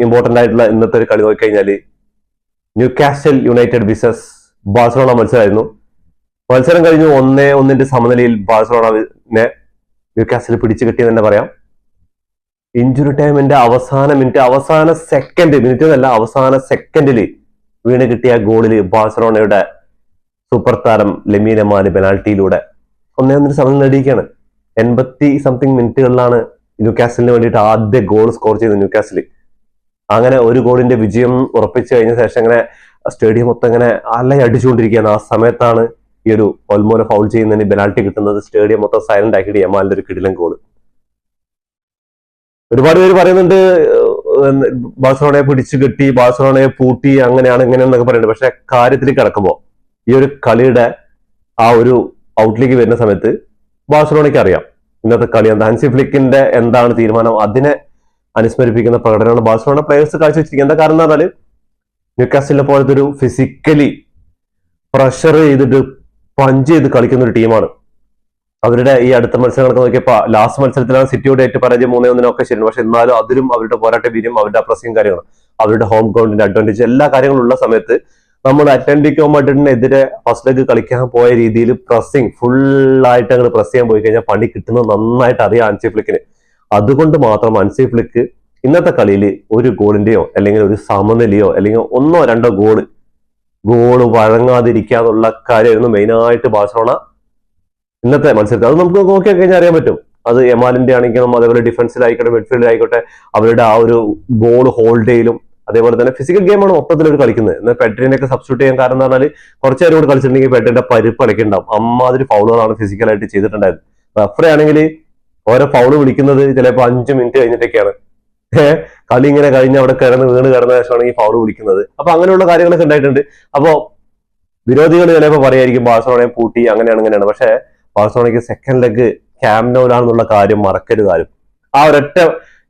Important ആയിട്ടുള്ള ഇന്നത്തെ ഒരു കളി നോക്കിക്കഴിഞ്ഞാൽ ന്യൂകാസ്റ്റൽ യുണൈറ്റഡ് വിസസ് ബാഴ്സലോണ മത്സരമായിരുന്നു. മത്സരം കഴിഞ്ഞു 1-1 സമനിലയിൽ ബാഴ്സലോണനെ ന്യൂകാസ്റ്റൽ പിടിച്ചു കിട്ടിയെന്ന് തന്നെ പറയാം. ഇഞ്ചുറി ടൈമിന്റെ അവസാന സെക്കൻഡിൽ വീണ് കിട്ടിയ ഗോളില് ബാഴ്സലോണയുടെ സൂപ്പർ താരം ലെമീൻ യമാൽ പെനാൽറ്റിയിലൂടെ 1-1 സമനില നേടിയിരിക്കുകയാണ്. 80 മിനിറ്റുകളിലാണ് ന്യൂകാസ്റ്റലിന് വേണ്ടിയിട്ട് ആദ്യ ഗോൾ സ്കോർ ചെയ്തത് ന്യൂകാസ്റ്റൽ. അങ്ങനെ ഒരു ഗോളിന്റെ വിജയം ഉറപ്പിച്ചു കഴിഞ്ഞ ശേഷം ഇങ്ങനെ സ്റ്റേഡിയം മൊത്തം ഇങ്ങനെ അലയടിച്ചുകൊണ്ടിരിക്കുകയാണ്. ആ സമയത്താണ് ഈ ഒരു ഒൽമോനെ ഫൗൾ ചെയ്യുന്നതിന് പെനാൽറ്റി കിട്ടുന്നത്. സ്റ്റേഡിയം മൊത്തം സൈലന്റ് ആക്കിയിട്ട് യമാലിന്റെ ഒരു കിടിലൻ ഗോള്. ഒരുപാട് പേര് പറയുന്നുണ്ട് ബാഴ്സലോണയെ പിടിച്ചു കെട്ടി, ബാഴ്സലോണയെ പൂട്ടി, അങ്ങനെയാണ് ഇങ്ങനെയെന്നൊക്കെ പറയുന്നുണ്ട്. പക്ഷെ കാര്യത്തിലേക്ക് കിടക്കുമ്പോൾ ഈ ഒരു കളിയുടെ ആ ഒരു ഔട്ട്ലേക്ക് വരുന്ന സമയത്ത് ബാഴ്സലോണയ്ക്ക് അറിയാം ഇന്നത്തെ കളി എന്താ, ഹാൻസി ഫ്ലിക്കിന്റെ എന്താണ് തീരുമാനം, അതിനെ അനുസ്മരിപ്പിക്കുന്ന പ്രകടനമാണ് ബാഴ്സലോണ പ്ലേയേഴ്സ് കാഴ്ചവെച്ചിരിക്കുന്നത്. എന്താ കാരണം എന്ന് പറഞ്ഞാൽ ന്യൂകാസ്റ്റലിനെ പോലത്തെ ഒരു ഫിസിക്കലി പ്രഷർ ചെയ്തിട്ട് പഞ്ച് ചെയ്ത് കളിക്കുന്ന ഒരു ടീമാണ്. അവരുടെ ഈ അടുത്ത മത്സരങ്ങളൊക്കെ നോക്കിയപ്പോൾ ലാസ്റ്റ് മത്സരത്തിലാണ് സിറ്റിയോട് ഏറ്റു പരാജയം 3-1 ഒക്കെ ശരിയാണ്. പക്ഷെ എന്നാലും അതിലും അവരുടെ പോരാട്ട വീര്യം, അവരുടെ പ്രസിംഗ് കാര്യങ്ങളും, അവരുടെ ഹോം ഗ്രൗണ്ടിന്റെ അഡ്വാൻറ്റേജ്, എല്ലാ കാര്യങ്ങളും ഉള്ള സമയത്ത് നമ്മൾ അറ്റ്ലന്റിക്കോ മഡ്രിഡിനെതിരെ ഫസ്റ്റ് ലെഗ് കളിക്കാൻ പോയ രീതിയിൽ പ്രസിംഗ് ഫുള്ളായിട്ട് അങ്ങോട്ട് പ്രസ് ചെയ്യാൻ പോയി കഴിഞ്ഞാൽ പണി കിട്ടുന്നത് നന്നായിട്ട് അറിയാം ഹാൻസി ഫ്ലിക്കിന്. അതുകൊണ്ട് മാത്രം ഹാൻസി ഫ്ലിക്ക് ഇന്നത്തെ കളിയിൽ ഒരു ഗോളിന്റെയോ അല്ലെങ്കിൽ ഒരു സമനിലയോ അല്ലെങ്കിൽ 1-2 ഗോള് വഴങ്ങാതിരിക്കാന്നുള്ള കാര്യമായിരുന്നു മെയിനായിട്ട് ബാഴ്സലോണ ഇന്നത്തെ മത്സരത്തിൽ. അത് നമുക്ക് നോക്കി കഴിഞ്ഞാൽ അറിയാൻ പറ്റും. അത് യമാലിന്റെ ആണെങ്കിലും അതേപോലെ ഡിഫൻസിലായിക്കോട്ടെ മിഡ്ഫീൽഡിലായിക്കോട്ടെ അവരുടെ ആ ഒരു ബോൾ ഹോൾഡ് ചെയ്യലും അതേപോലെ തന്നെ ഫിസിക്കൽ ഗെയിമാണ് മൊത്തത്തിൽ അവർ കളിക്കുന്നത്. എന്നാൽ പെഡ്രിനെയൊക്കെ സബ്സ്റ്റിറ്റ്യൂട്ട് ചെയ്യാൻ കാരണം എന്ന് പറഞ്ഞാൽ കുറച്ചു നേരം കൂടി കളിച്ചിട്ടുണ്ടെങ്കിൽ പെഡ്രിന്റെ പരിപ്പ് കളിക്കുന്നുണ്ടാവും. അമ്മാതിരി ഫൗളുകളാണ് ഫിസിക്കലായിട്ട് ചെയ്തിട്ടുണ്ടായത്. റഫറി ആണെങ്കിൽ ഓരോ ഫൗള് വിളിക്കുന്നത് ചിലപ്പോൾ 5 മിനിറ്റ് കഴിഞ്ഞിട്ടൊക്കെയാണ്. കളി ഇങ്ങനെ കഴിഞ്ഞ് അവിടെ വീണ് കിടന്ന ശേഷമാണ് ഈ ഫൗള് വിളിക്കുന്നത്. അപ്പൊ അങ്ങനെയുള്ള കാര്യങ്ങളൊക്കെ ഉണ്ടായിട്ടുണ്ട്. അപ്പോ വിരോധികൾ ചിലപ്പോൾ പറയായിരിക്കും ബാഴ്സലോണയെ പൂട്ടി അങ്ങനെയാണ്. പക്ഷെ ബാഴ്സലോണയ്ക്ക് സെക്കൻഡ് ലെഗ് ക്യാമ്പ് നൗലാണെന്നുള്ള കാര്യം മറക്കരുത് ആരും. ആ ഒരൊറ്റ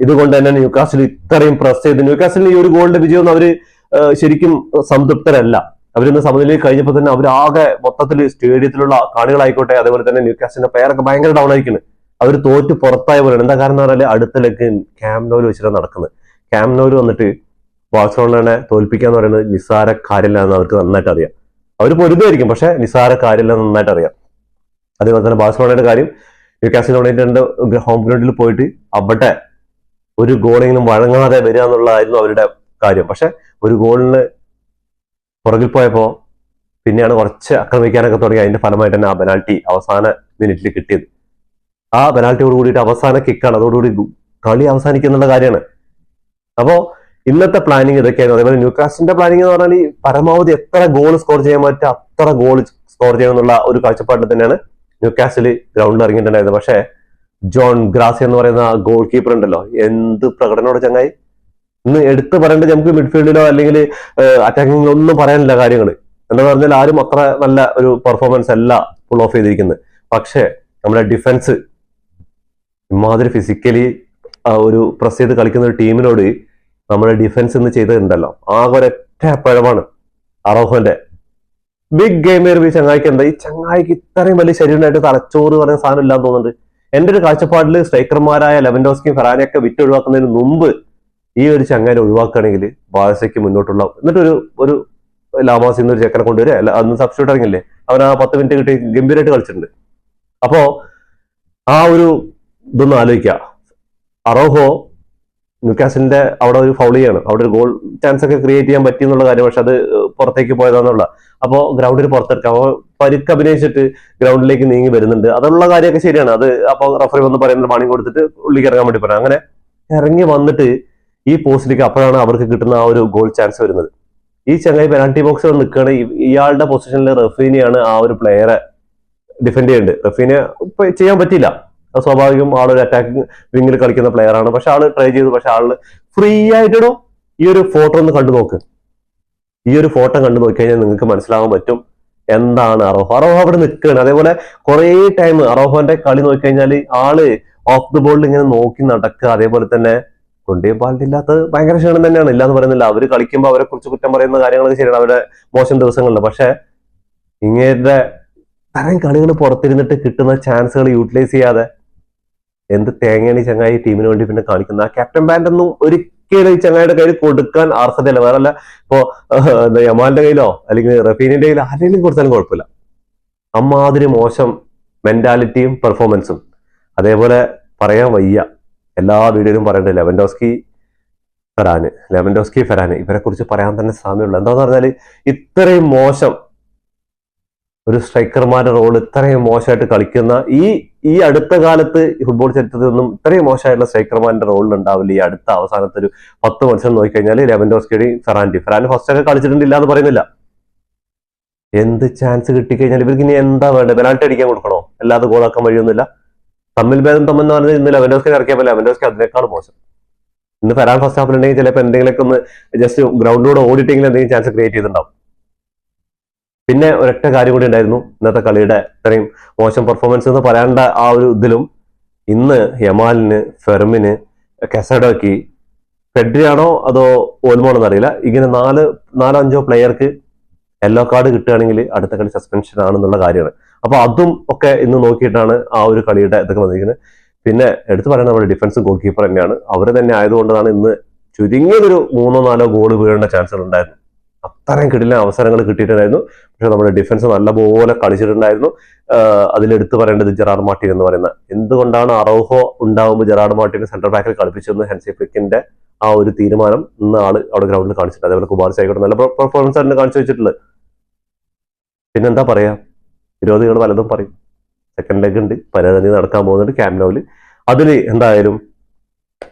ഇതുകൊണ്ട് തന്നെ ന്യൂകാസ്റ്റൽ ഇത്രയും പ്രസ് ചെയ്ത് ന്യൂകാസ്റ്റലിന് ഈ ഒരു ഗോളിന്റെ വിജയം അവര് ശരിക്കും സംതൃപ്തരല്ല. അവരിന്ന് സമനിലയിൽ കഴിഞ്ഞപ്പോൾ തന്നെ അവരാകെ മൊത്തത്തിൽ സ്റ്റേഡിയത്തിലുള്ള കാണികളായിക്കോട്ടെ അതേപോലെ തന്നെ ന്യൂകാസ്റ്റലിന്റെ പ്ലെയറൊക്കെ ഭയങ്കര ഡൗൺ ആയിരിക്കുന്നു. അവർ തോറ്റ് പുറത്തായ പോലെയാണ്. എന്താ കാരണം എന്ന് പറഞ്ഞാൽ അടുത്ത ലെഗ് ക്യാമ്പ് നൗല് വെച്ചിട്ടാണ് നടക്കുന്നത്. ക്യാമ്പ് നൗല് വന്നിട്ട് ബാഴ്സലോണയെ തോൽപ്പിക്കാന്ന് പറയുന്നത് നിസ്സാര കാര്യമില്ലാന്ന് അവർക്ക് നന്നായിട്ട് അറിയാം. അവർ പൊരുതായിരിക്കും, പക്ഷെ നിസ്സാര കാര്യമില്ലെന്ന് നന്നായിട്ട് അറിയാം. അതേപോലെ തന്നെ ബാഴ്സലോണയുടെ കാര്യം, ന്യൂകാസ്റ്റൽ യുണൈറ്റഡിന്റെ ഹോം ഗ്രൗണ്ടിൽ പോയിട്ട് അവിടെ ഒരു ഗോളെങ്കിലും വഴങ്ങാതെ വരിക എന്നുള്ളതായിരുന്നു അവരുടെ കാര്യം. പക്ഷെ ഒരു ഗോളിന് പുറകിൽ പോയപ്പോ പിന്നെയാണ് കുറച്ച് ആക്രമിക്കാനൊക്കെ തുടങ്ങി. അതിന്റെ ഫലമായിട്ട് തന്നെ ആ പെനാൽറ്റി അവസാന മിനിറ്റിൽ കിട്ടിയത്. ആ പെനാൽറ്റിയോട് കൂടിയിട്ട് അവസാന കിക്കാണ്, അതോടുകൂടി കളി അവസാനിക്കുന്നുള്ള കാര്യമാണ്. അപ്പോ ഇന്നത്തെ പ്ലാനിങ് ഇതൊക്കെയായിരുന്നു. അതേപോലെ ന്യൂകാസ്റ്റലിന്റെ പ്ലാനിങ് എന്ന് പറഞ്ഞാൽ പരമാവധി എത്ര ഗോൾ സ്കോർ ചെയ്യാൻ പറ്റുക അത്ര ഗോൾ സ്കോർ ചെയ്യണമെന്നുള്ള ഒരു കാഴ്ചപ്പാടിൽ തന്നെയാണ് ന്യൂകാസ്റ്റൽ ഗ്രൗണ്ടിൽ ഇറങ്ങിയിട്ടുണ്ടായിരുന്നത്. പക്ഷേ ജോൺ ഗ്രാസി എന്ന് പറയുന്ന ഗോൾ കീപ്പർ ഉണ്ടല്ലോ, എന്ത് പ്രകടനോടെ ചങ്ങായി. ഇന്ന് എടുത്തു പറയേണ്ടത് നമുക്ക് മിഡ്ഫീൽഡിലോ അല്ലെങ്കിൽ അറ്റാക്കിങ്ങിലോ ഒന്നും പറയാനില്ല കാര്യങ്ങൾ. എന്താ പറഞ്ഞാൽ ആരും അത്ര നല്ല ഒരു പെർഫോമൻസ് അല്ല ഫുൾ ഓഫ് ചെയ്തിരിക്കുന്നത്. പക്ഷേ നമ്മുടെ ഡിഫൻസ് ഇമാതിരി ഫിസിക്കലി ഒരു പ്രസ് ചെയ്ത് കളിക്കുന്ന ഒരു ടീമിനോട് നമ്മുടെ ഡിഫൻസ് ഇന്ന് ചെയ്തിട്ടുണ്ടല്ലോ, ആകെ ഒരൊറ്റ പഴമാണ് അറോഹോന്റെ. ബിഗ് ഗെയിമർ ഈ ചങ്ങായിക്ക് എന്താ, ഈ ചങ്ങായിക്ക് ഇത്രയും വലിയ ശരീരമായിട്ട് തലച്ചോറ് പറയുന്ന സാധനം ഇല്ലാന്ന് തോന്നുന്നുണ്ട്. എന്റെ ഒരു കാഴ്ചപ്പാടിൽ സ്ട്രൈക്കർമാരായ ലെവൻഡോസ്കിയും ഫെറാനെയൊക്കെ വിറ്റ് ഒഴിവാക്കുന്നതിന് മുമ്പ് ഈ ഒരു ചങ്ങാനെ ഒഴിവാക്കുകയാണെങ്കിൽ ബാഴ്സയ്ക്ക് മുന്നോട്ടുള്ള, എന്നിട്ട് ഒരു ലാമാസിൽ നിന്ന് ഒരു ചെക്കനെ കൊണ്ടുവരിക, അന്ന് സബ്സ്റ്റിറ്റ്യൂട്ട് ഇറങ്ങില്ലേ, അവൻ ആ 10 മിനിറ്റ് കിട്ടി ഗംഭീരമായിട്ട് കളിച്ചിട്ടുണ്ട്. അപ്പോ ആ ഒരു ഇതൊന്നും ആലോചിക്കുക. അറോഹോ ന്യൂകാസ്റ്റലിന്റെ അവിടെ ഒരു ഫൗൾ ചെയ്യാണ്, അവിടെ ഒരു ഗോൾ ചാൻസ് ഒക്കെ ക്രിയേറ്റ് ചെയ്യാൻ പറ്റി എന്നുള്ള കാര്യം, പക്ഷെ അത് പുറത്തേക്ക് പോയതാന്നുള്ള. അപ്പോൾ ഗ്രൗണ്ടിൽ പുറത്തെടുക്കാം, അപ്പോൾ പരിക്ക് അഭിനയിച്ചിട്ട് ഗ്രൗണ്ടിലേക്ക് നീങ്ങി വരുന്നുണ്ട്, അതുള്ള കാര്യമൊക്കെ ശരിയാണ്. അത് അപ്പോൾ റഫറി വന്ന് പറയുന്നത് വാണിംഗ് കൊടുത്തിട്ട് ഉള്ളിലേക്ക് ഇറങ്ങാൻ വേണ്ടി പറയാം. അങ്ങനെ ഇറങ്ങി വന്നിട്ട് ഈ പോസ്റ്റിലേക്ക് അപ്പോഴാണ് അവർക്ക് കിട്ടുന്ന ആ ഒരു ഗോൾ ചാൻസ് വരുന്നത്. ഈ ചങ്ങായി പെനാൽറ്റി ബോക്സിൽ നിൽക്കുകയാണ്. ഇയാളുടെ പൊസിഷനിൽ റഫീനെയാണ് ആ ഒരു പ്ലെയറെ ഡിഫെൻഡ് ചെയ്യേണ്ടത്. റഫീനെ ചെയ്യാൻ പറ്റിയില്ല, സ്വാഭാവികം. ആളൊരു അറ്റാക്കിംഗ് വിങ്ങിൽ കളിക്കുന്ന പ്ലെയർ ആണ്. പക്ഷെ ആള് ട്രൈ ചെയ്തു. പക്ഷെ ആള് ഫ്രീ ആയിട്ടോ ഈ ഒരു ഫോട്ടോ ഒന്ന് കണ്ടു നോക്ക്. ഈ ഒരു ഫോട്ടോ കണ്ടു നോക്കിക്കഴിഞ്ഞാൽ നിങ്ങൾക്ക് മനസ്സിലാവാൻ പറ്റും എന്താണ് അറോഹോ. അറോഹോ അവിടെ നിൽക്കുകയാണ്. അതേപോലെ കുറെ ടൈം അറോഹോന്റെ കളി നോക്കിക്കഴിഞ്ഞാൽ ആള് ഓഫ് ദി ബോളിൽ ഇങ്ങനെ നോക്കി നടക്കുക. അതേപോലെ തന്നെ കൊണ്ടേ പാലില്ലാത്ത ഭയങ്കര ക്ഷീണം തന്നെയാണ്, ഇല്ലാന്ന് പറയുന്നില്ല. അവര് കളിക്കുമ്പോൾ അവരെ കുറിച്ച് കുറ്റം പറയുന്ന കാര്യങ്ങളൊക്കെ ശരിയാണ്, അവരുടെ മോശം ദിവസങ്ങളിൽ. പക്ഷെ ഇങ്ങേരുടെ തരം കളികൾ പുറത്തിരുന്നിട്ട് കിട്ടുന്ന ചാൻസുകൾ യൂട്ടിലൈസ് ചെയ്യാതെ എന്ത് തേങ്ങയാണ് ഈ ചങ്ങായി ടീമിന് വേണ്ടി പിന്നെ കാണിക്കുന്നത്. ആ ക്യാപ്റ്റൻ ബാൻഡ് ഒന്നും ഒരിക്കലും ഈ ചങ്ങായിയുടെ കയ്യിൽ കൊടുക്കാൻ അർഹതയില്ല. വേറല്ല ഇപ്പോ യമാലിന്റെ കയ്യിലോ അല്ലെങ്കിൽ റഫീനിന്റെ കയ്യിലോ ആരെങ്കിലും കൊടുത്താലും കുഴപ്പമില്ല. അമ്മാതിരി മോശം മെന്റാലിറ്റിയും പെർഫോമൻസും. അതേപോലെ പറയാൻ വയ്യ, എല്ലാ വീഡിയോയിലും പറയണ്ടേ ലെവൻഡോസ്കി ഫെരാന് ഇവരെ കുറിച്ച് പറയാൻ തന്നെ സാമ്യമുള്ളൂ. എന്താന്ന് പറഞ്ഞാല് ഇത്രയും മോശം ഒരു സ്ട്രൈക്കർമാരുടെ റോൾ ഇത്രയും മോശമായിട്ട് കളിക്കുന്ന ഈ അടുത്ത കാലത്ത് ഫുട്ബോൾ ചരിത്രത്തിലൊന്നും ഇത്രയും മോശമായിട്ടുള്ള സ്ട്രൈക്കർമാരുടെ റോളിൽ ഉണ്ടാവില്ല. ഈ അടുത്ത അവസാനത്തെ ഒരു 10 മത്സരം നോക്കിക്കഴിഞ്ഞാൽ ലെവൻഡോസ്കിയുടെയും ഫെറാൻ ഫസ്റ്റ് ഒക്കെ കളിച്ചിട്ടുണ്ടില്ല എന്ന് പറയുന്നില്ല. എന്ത് ചാൻസ് കിട്ടിക്കഴിഞ്ഞാൽ ഇവർക്ക് ഇനി എന്താ വേണ്ടത്? പെനാൽറ്റി അടിക്കാൻ കൊടുക്കണോ? അല്ലാതെ ഗോളാക്കാൻ വഴിയൊന്നുമില്ല. തമ്മിൽ ഭേദം തമ്മെന്ന് പറഞ്ഞാൽ ഇന്ന് ലെവൻഡോസ്കിനെ ഇറക്കിയപ്പോൾ ലെവൻഡോസ്കി അതിനേക്കാൾ മോശം. ഇന്ന് ഫെറാൻ ഫസ്റ്റ് ഹാഫിലുണ്ടെങ്കിൽ ചിലപ്പോൾ എന്തെങ്കിലുമൊക്കെ ഒന്ന് ജസ്റ്റ് ഗ്രൗണ്ടിലൂടെ ഓടിയിട്ടെങ്കിലും എന്തെങ്കിലും ചാൻസ് ക്രിയേറ്റ് ചെയ്തിട്ടുണ്ടാവും. പിന്നെ ഒരൊറ്റ കാര്യം കൂടി ഉണ്ടായിരുന്നു ഇന്നത്തെ കളിയുടെ ഇത്രയും മോശം പെർഫോമൻസ് എന്ന് പറയേണ്ട ആ ഒരു ഇതിലും, ഇന്ന് യമാലിന്, ഫെർമിന്, കെസഡോക്ക്, ഫെഡ്രിയാണോ അതോ ഓൽമോണോ എന്നറിയില്ല, ഇങ്ങനെ 4-5 പ്ലെയർക്ക് യെല്ലോ കാർഡ് കിട്ടുകയാണെങ്കിൽ അടുത്ത കളി സസ്പെൻഷൻ ആണെന്നുള്ള കാര്യമാണ്. അപ്പൊ അതും ഒക്കെ ഇന്ന് നോക്കിയിട്ടാണ് ആ ഒരു കളിയുടെ ഇതൊക്കെ വന്നിരിക്കുന്നത്. പിന്നെ എടുത്തു പറയുന്നത് നമ്മുടെ ഡിഫൻസും ഗോൾ കീപ്പർ തന്നെയാണ്. അവർ തന്നെ ആയതുകൊണ്ടാണ് ഇന്ന് ചുരുങ്ങിയതൊരു 3-4 ഗോൾ വീഴേണ്ട ചാൻസുകൾ ഉണ്ടായിരുന്നു. അത്രയും കിടില അവസരങ്ങൾ കിട്ടിയിട്ടുണ്ടായിരുന്നു. പക്ഷെ നമ്മുടെ ഡിഫൻസ് നല്ലപോലെ കളിച്ചിട്ടുണ്ടായിരുന്നു. അതിലെടുത്തു പറയേണ്ടത് ജെറാർഡ് മാർട്ടിൻ എന്ന് പറയുന്ന, എന്തുകൊണ്ടാണ് അറൗഹോ ഉണ്ടാവുമ്പോൾ ജെറാർഡ് മാർട്ടിനെ സെന്റർ ബാക്കിൽ കളിപ്പിച്ചെന്ന് ഹെൻസി ഫ്ലിക്കിന്റെ ആ ഒരു തീരുമാനം ഇന്ന് ആള് അവിടെ ഗ്രൗണ്ടിൽ കാണിച്ചിട്ടുണ്ട്. അതേപോലെ കുബാർസി ആയിക്കോട്ടെ നല്ല പെർഫോമൻസ് ആണ് കാണിച്ചു വെച്ചിട്ടുള്ളത്. പിന്നെന്താ പറയാ, വിരോധികൾ പലതും പറയും. സെക്കൻഡ് ലെഗ് ഉണ്ട്, പരതനി നടക്കാൻ പോകുന്നുണ്ട് ക്യാമ്പ് നൗവിൽ. അതിൽ എന്തായാലും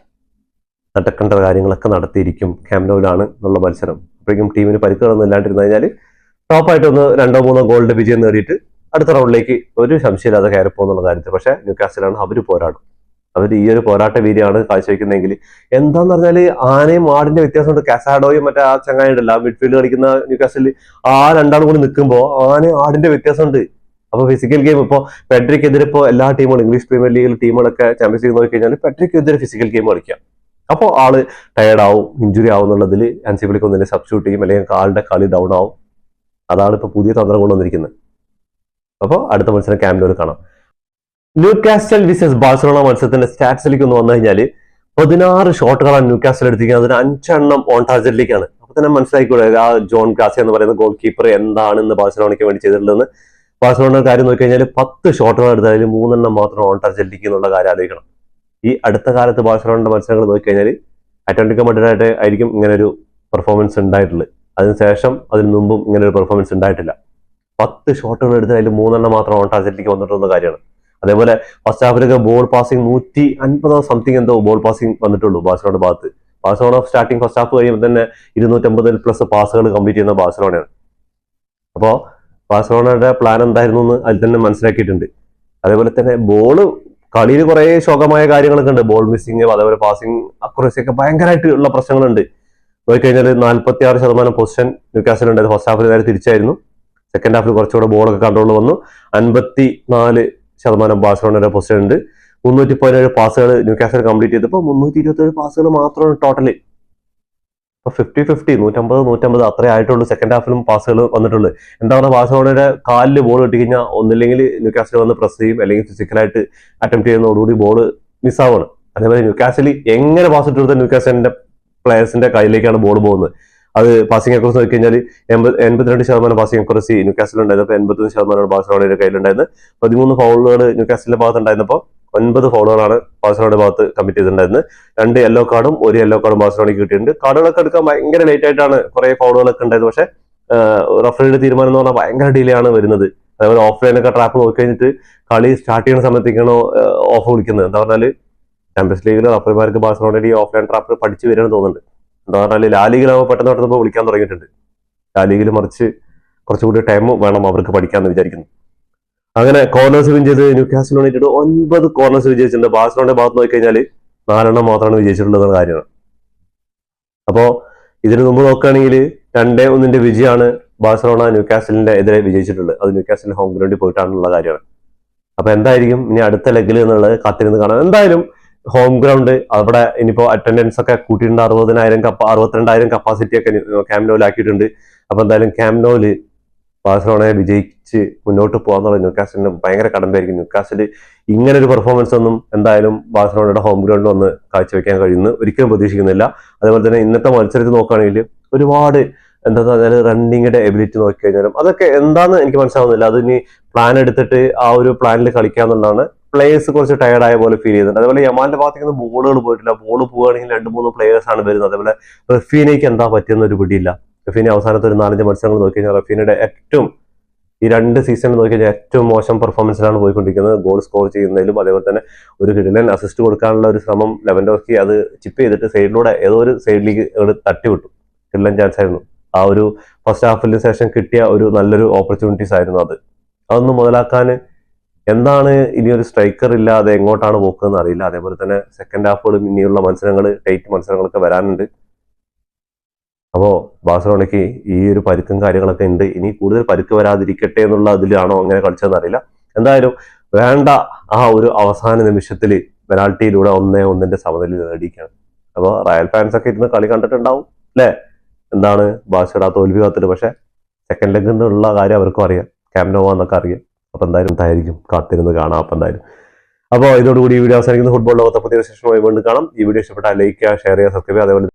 നടക്കേണ്ട കാര്യങ്ങളൊക്കെ നടത്തിയിരിക്കും. ക്യാമ്പ് നൗവിലാണ് എന്നുള്ള മത്സരം. അപ്പോഴേക്കും ടീമിന് പരിക്കുകളൊന്നും ഇല്ലാണ്ടിരുന്നു കഴിഞ്ഞാൽ ടോപ്പായിട്ട് 2-3 ഗോളിന്റെ വിജയം നേടിയിട്ട് അടുത്ത റൗണ്ടിലേക്ക് ഒരു സംശയമില്ലാതെ കയറി പോകുന്നുള്ള കാര്യത്തിൽ. പക്ഷെ ന്യൂകാസിലാണ് അവർ പോരാടും. അവർ ഈ ഒരു പോരാട്ട വീര്യാണ് കാഴ്ചവെക്കുന്നതെങ്കിൽ എന്താന്ന് പറഞ്ഞാൽ ആനയും ആടിന്റെ വ്യത്യാസമുണ്ട്. കാസാഡോയും മറ്റേ ആ ചങ്ങായി ഉണ്ടല്ല മിഡ്ഫീൽഡ് കളിക്കുന്ന ന്യൂകാസിൽ, ആ രണ്ടാളും കൂടി നിൽക്കുമ്പോൾ ആനയും ആടിന്റെ വ്യത്യാസമുണ്ട്. അപ്പൊ ഫിസിക്കൽ ഗെയിം ഇപ്പോൾ പെഡ്രിക്കെതിരെ ഇപ്പോൾ എല്ലാ ടീമുകളും ഇംഗ്ലീഷ് പ്രീമിയർ ലീഗിൽ ടീമുകളൊക്കെ ചാമ്പ്യൻസ് ലീഗ് നോക്കി കഴിഞ്ഞാൽ പെഡ്രിക്കെതിരെ ഫിസിക്കൽ ഗെയിം കളിക്കാം. അപ്പോൾ ആള് ടയർഡ് ആവും, ഇഞ്ചുറി ആവും എന്നുള്ളതിൽ ഹൻസി ഫ്ലിക്ക് ഒന്നിനെ സബ്സ്റ്റിറ്റ്യൂട്ട് ചെയ്യും, അല്ലെങ്കിൽ ആളുടെ കളി ഡൗൺ ആവും. അതാണ് ഇപ്പൊ പുതിയ തന്ത്രം കൊണ്ടുവന്നിരിക്കുന്നത്. അപ്പോൾ അടുത്ത മത്സരം ക്യാമ്പ് നൗവിൽ കാണാം. ന്യൂകാസ്റ്റൽ വിസസ് ബാഴ്സലോണ മത്സരത്തിന്റെ സ്റ്റാറ്റ്സിലേക്ക് ഒന്ന് വന്നു കഴിഞ്ഞാൽ 16 ഷോട്ടുകളാണ് ന്യൂകാസ്റ്റൽ എടുത്തിരിക്കുന്നത്. അതിന് 5 എണ്ണം ഓൺ ടാർഗറ്റിലേക്കാണ്. അപ്പൊ തന്നെ മനസ്സിലാക്കിക്കൂടെ ആ ജോൺ ഗ്രാസിയ എന്ന് പറയുന്ന ഗോൾ കീപ്പർ എന്താണ് ഇന്ന് ബാഴ്സലോണയ്ക്ക് വേണ്ടി ചെയ്തിട്ടുള്ളതെന്ന്. ബാഴ്സലോണ കാര്യം നോക്കി കഴിഞ്ഞാൽ 10 ഷോട്ടുകൾ എടുത്താൽ 3 എണ്ണം മാത്രം ഓൺ ടാർഗറ്റിലേക്ക് എന്നുള്ള കാര്യം ആലോചിക്കണം. ഈ അടുത്ത കാലത്ത് ബാഴ്സലോണയുടെ മത്സരങ്ങൾ നോക്കിക്കഴിഞ്ഞാൽ അറ്റ്ലറ്റിക്കോ മഡ്രിഡ് ആയിരിക്കും ഇങ്ങനെ ഒരു പെർഫോമൻസ് ഉണ്ടായിട്ടുള്ളത്. അതിനുശേഷം അതിന് മുമ്പും ഇങ്ങനെ ഒരു പെർഫോമൻസ് ഉണ്ടായിട്ടില്ല. 10 ഷോട്ടുകൾ എടുത്താൽ 3 എണ്ണം മാത്രം ഓൺ ടാർഗറ്റിലേക്ക് വന്നിട്ടുള്ള കാര്യമാണ്. അതേപോലെ ഫസ്റ്റ് ഹാഫിലൊക്കെ ബോൾ പാസിംഗ് 150 സംതിങ് എന്തോ ബോൾ പാസിംഗ് വന്നിട്ടുള്ളൂ ബാഴ്സലോണയുടെ ഭാഗത്ത്. ബാഴ്സലോണ സ്റ്റാർട്ടിംഗ് ഫസ്റ്റ് ഹാഫ് കഴിയുമ്പോൾ തന്നെ 250+ പാസുകൾ കംപ്ലീറ്റ് ചെയ്യുന്ന ബാഴ്സലോണയാണ്. അപ്പോൾ ബാഴ്സലോണയുടെ പ്ലാൻ എന്തായിരുന്നു എന്ന് അതിൽ തന്നെ മനസ്സിലാക്കിയിട്ടുണ്ട്. അതേപോലെ തന്നെ കളിയിൽ കുറെ ശോകമായ കാര്യങ്ങളൊക്കെ ഉണ്ട്. ബോൾ മിസ്സിങ്, അതേപോലെ പാസിംഗ് അക്യുറസി ഒക്കെ ഭയങ്കരമായിട്ട് ഉള്ള പ്രശ്നങ്ങളുണ്ട്. നോക്കിക്കഴിഞ്ഞാൽ 46% പൊസിഷൻ ന്യൂകാസിൽ ഉണ്ടായത്. ഫസ്റ്റ് ഹാഫിൽ നേരെ തിരിച്ചായിരുന്നു. സെക്കൻഡ് ഹാഫിൽ കുറച്ചുകൂടെ ബോളൊക്കെ കൺട്രോൾ വന്നു. 54% ബാഴ്സലോണയുടെ പൊസിഷൻ ഉണ്ട്. 317 പാസുകൾ ന്യൂകാസിൽ കംപ്ലീറ്റ് ചെയ്തപ്പോൾ 327 പാസുകൾ മാത്രമാണ് ടോട്ടല്. അപ്പൊ 50-50, 150 അത്രേ ആയിട്ടുള്ളൂ. സെക്കൻഡ് ഹാഫിലും പാസുകൾ വന്നിട്ടുള്ളൂ. എന്താ പറയുക, ബാഴ്സലോണയുടെ കാലിൽ ബോൾ കിട്ടിക്കഴിഞ്ഞാൽ ഒന്നില്ലെങ്കിൽ ന്യൂകാസിൽ വന്ന് പ്രസ് ചെയ്യും, അല്ലെങ്കിൽ ഫിസിക്കലായിട്ട് അറ്റംപ്റ്റ് ചെയ്യുന്നതോടുകൂടി ബോൾ മിസ്സാവണം. അതേപോലെ ന്യൂകാസിൽ എങ്ങനെ പാസ് ഇട്ട് കൊടുത്താൽ ന്യൂകാസിലിന്റെ പ്ലേയേഴ്സിന്റെ കയ്യിലേക്കാണ് ബോൾ പോകുന്നത്. അത് പാസിംഗ് അക്രോസ് നോക്കി കഴിഞ്ഞാൽ 82% പാസിംഗ് അക്രോസി ന്യൂകാസിൽ ഉണ്ടായിരുന്നപ്പോൾ 81% ബാഴ്സലോണയുടെ കയ്യിലുണ്ടായിരുന്നത്. 13 ഫൗളുകൾ ന്യൂകാസിലിന്റെ ഭാഗത്ത് ഉണ്ടായിരുന്നപ്പോൾ 9 ഫൗളുകളാണ് ബാഴ്സലോണയുടെ ഭാഗത്ത് കമ്മിറ്റ് ചെയ്തിട്ടുണ്ടായിരുന്നത്. 2 യെല്ലോ കാർഡും 1 യെല്ലോ കാർഡും ബാഴ്സലോണയ്ക്ക് കിട്ടിയിട്ടുണ്ട്. കാർഡുകളൊക്കെ എടുക്കാൻ ഭയങ്കര ലേറ്റ് ആയിട്ടാണ് കുറെ ഫൗളുകളൊക്കെ ഉണ്ടായത്. പക്ഷെ റഫറിയുടെ തീരുമാനം എന്ന് പറഞ്ഞാൽ ഭയങ്കര ഡിലേ ആണ് വരുന്നത്. അതേപോലെ ഓഫ്ലൈനൊക്കെ ട്രാപ്പ് നോക്കി കഴിഞ്ഞിട്ട് കളി സ്റ്റാർട്ട് ചെയ്യുന്ന സമയത്തേക്കാണ് ഓഫ് വിളിക്കുന്നത്. എന്താ പറഞ്ഞാൽ ചാമ്പ്യൻസ് ലീഗിൽ റഫറിമാർക്ക് ബാഴ്സലോണയുടെ ഈ ഓഫ്ലൈൻ ട്രാപ്പ് പഠിച്ചു വരികയാണ് തോന്നുന്നുണ്ട്. എന്താ പറഞ്ഞാൽ ലാലീഗിലാവുമ്പോൾ പെട്ടെന്ന് പെട്ടെന്ന് വിളിക്കാൻ തുടങ്ങിയിട്ടുണ്ട്. ലാലീഗിൽ മറിച്ച് കുറച്ചുകൂടി ടൈം വേണം അവർക്ക് പഠിക്കാമെന്ന് വിചാരിക്കുന്നു. അങ്ങനെ കോർണേഴ്സ് വിൻ ചെയ്ത് ന്യൂകാസിൽ യുണൈറ്റഡ് 9 കോർണേഴ്സ് വിജയിച്ചിട്ടുണ്ട്. ബാഴ്സലോണയുടെ ഭാഗത്ത് നോക്കി കഴിഞ്ഞാൽ 4 എണ്ണം മാത്രമാണ് വിജയിച്ചിട്ടുള്ളത് കാര്യമാണ്. അപ്പോ ഇതിനു മുമ്പ് നോക്കുകയാണെങ്കിൽ 2-1 വിജയമാണ് ബാഴ്സലോണ ന്യൂകാസിലിന്റെ എതിരെ വിജയിച്ചിട്ടുള്ളത്. അത് ന്യൂകാസിലിന്റെ ഹോം ഗ്രൗണ്ടിൽ പോയിട്ടാണെന്നുള്ള കാര്യമാണ്. അപ്പൊ എന്തായിരിക്കും ഇനി അടുത്ത ലെഗിൽ എന്നുള്ളത് കാത്തിരുന്ന് കാണാം. എന്തായാലും ഹോം ഗ്രൗണ്ട് അവിടെ ഇനിയിപ്പോ അറ്റൻഡൻസ് ഒക്കെ കൂട്ടിയിട്ടുണ്ട്. 62,000 കപ്പാസിറ്റി ഒക്കെ ക്യാമ്പ് നൗവിൽ ആക്കിയിട്ടുണ്ട്. അപ്പൊ എന്തായാലും ക്യാമ്പ് നൗവിൽ ബാഴ്സലോണയെ വിജയിച്ച് മുന്നോട്ട് പോകാന്നുള്ള ന്യൂക്കാസിലിന് ഭയങ്കര കടമ്പായിരിക്കും. ന്യൂക്കാസിൽ ഇങ്ങനെ ഒരു പെർഫോമൻസ് ഒന്നും എന്തായാലും ബാഴ്സലോണയുടെ ഹോം ഗ്രൗണ്ടിൽ ഒന്ന് കാഴ്ചവെക്കാൻ കഴിയുമെന്ന് ഒരിക്കലും പ്രതീക്ഷിക്കുന്നില്ല. അതേപോലെ തന്നെ ഇന്നത്തെ മത്സരത്തിൽ നോക്കുകയാണെങ്കിൽ ഒരുപാട് എന്താ പറഞ്ഞാൽ റണ്ണിങ്ങിന്റെ എബിലിറ്റി നോക്കി കഴിഞ്ഞാലും അതൊക്കെ എന്താന്ന് എനിക്ക് മനസ്സിലാവുന്നില്ല. അത് ഇനി പ്ലാൻ എടുത്തിട്ട് ആ ഒരു പ്ലാനിൽ കളിക്കാന്നുള്ളതാണ്. പ്ലേയേഴ്സ് കുറച്ച് ടയർഡായ പോലെ ഫീൽ ചെയ്യുന്നുണ്ട്. അതേപോലെ യമാലിന്റെ ഭാഗത്തേക്ക് ബോളുകൾ പോയിട്ടില്ല. ബോൾ പോവുകയാണെങ്കിൽ 2-3 പ്ലേയേഴ്സ് ആണ് വരുന്നത്. അതേപോലെ റഫീനയ്ക്ക് എന്താ പറ്റിയെന്ന് ഒരു പിടിയില്ല. റഫീന അവസാനത്തെ ഒരു 4-5 മത്സരങ്ങൾ നോക്കി കഴിഞ്ഞാൽ റഫീനയുടെ ഏറ്റവും ഈ 2 സീസണിൽ നോക്കി കഴിഞ്ഞാൽ ഏറ്റവും മോശം പെർഫോമൻസിലാണ് പോയിക്കൊണ്ടിരിക്കുന്നത്. ഗോൾ സ്കോർ ചെയ്യുന്നതിലും അതേപോലെ തന്നെ ഒരു കിടിലൻ അസിസ്റ്റ് കൊടുക്കാനുള്ള ഒരു ശ്രമം ലെവൻഡോസ്കി അത് ചിപ്പ് ചെയ്തിട്ട് സൈഡിലൂടെ ഏതോ ഒരു സൈഡിലേക്ക് തട്ടി വിട്ടു. കിടിലൻ ചാൻസ് ആയിരുന്നു. ആ ഒരു ഫസ്റ്റ് ഹാഫിന് ശേഷം കിട്ടിയ ഒരു നല്ലൊരു ഓപ്പർച്യൂണിറ്റീസ് ആയിരുന്നു അത്. അതൊന്നും മുതലാക്കാൻ എന്താണ് ഇനി ഒരു സ്ട്രൈക്കർ ഇല്ലാതെ എങ്ങോട്ടാണ് പോക്കുന്നതെന്ന് അറിയില്ല. അതേപോലെ തന്നെ സെക്കൻഡ് ഹാഫുകളും ഇനിയുള്ള മത്സരങ്ങൾ ടൈറ്റ് മത്സരങ്ങളൊക്കെ വരാനുണ്ട്. അപ്പോൾ ബാഴ്സലോണയ്ക്ക് ഈ ഒരു പരുക്കും കാര്യങ്ങളൊക്കെ ഉണ്ട്. ഇനി കൂടുതൽ പരുക്ക് വരാതിരിക്കട്ടെ എന്നുള്ള അതിലാണോ അങ്ങനെ കളിച്ചതെന്ന് അറിയില്ല. എന്തായാലും വേണ്ട ആ ഒരു അവസാന നിമിഷത്തിൽ പെനാൾട്ടിയിലൂടെ 1-1 സമനില നേടിയിരിക്കുകയാണ്. അപ്പോൾ റയൽ ഫാൻസ് ഒക്കെ ഇരുന്ന് കളി കണ്ടിട്ടുണ്ടാവും അല്ലേ, എന്താണ് ബാഴ്സയുടെ തോൽവി കാത്തിട്ട്. പക്ഷെ സെക്കൻഡ് ലെഗ് എന്നുള്ള കാര്യം അവർക്കും അറിയാം, ക്യാമ്പ് നോ എന്നൊക്കെ അറിയാം. അപ്പൊ എന്തായാലും എന്തായിരിക്കും കാത്തിരുന്ന് കാണാം. അപ്പൊ എന്തായാലും അപ്പോൾ ഇതോടുകൂടി ഈ വീഡിയോ അവസാനിക്കുന്ന. ഫുട്ബോൾ ലോകത്തെ പുതിയ വിശേഷമായി വീണ്ടും കാണാം. ഈ വീഡിയോ ഇഷ്ടപ്പെട്ടാൽ ലൈക്ക് ചെയ്യുക, ഷെയർ ചെയ്യുക, സബ്സ്ക്രൈബ് ചെയ്യുക. അതേപോലെ